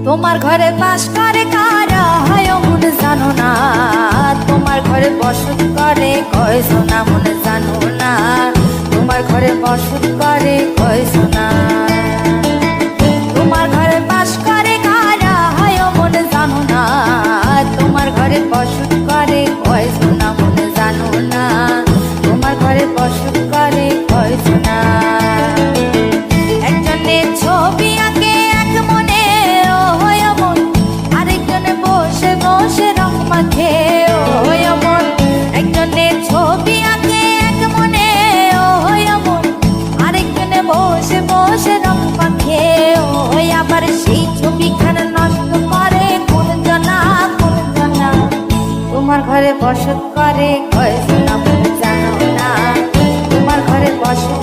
তোমার ঘরে বাস করে কারা হয় মনে জানো না, তোমার ঘরে বসত করে কয়ছো না মনে জানো না, তোমার ঘরে বসত করে কয়ছো না। তোমার ঘরে বাস করে কারা হয় মনে জানো না, তোমার ঘরে বসত করে কয়ছো না মনে জানো না, তোমার ঘরে বসত করে কয়ছো না। একজনে ছবি আঁকে এক মনে বসে রং মাখে ওই মন, একজনে ছবি আঁকে এক মনে ওই মন, আরেকজনে বসে বসে রং মাখে ওই, আবার সেই ছবিখানা নষ্ট করে কোন জনা কোন জনা। তোমার ঘরে বসত করে কয়ছো না মনে জানো না, তোমার ঘরে বসত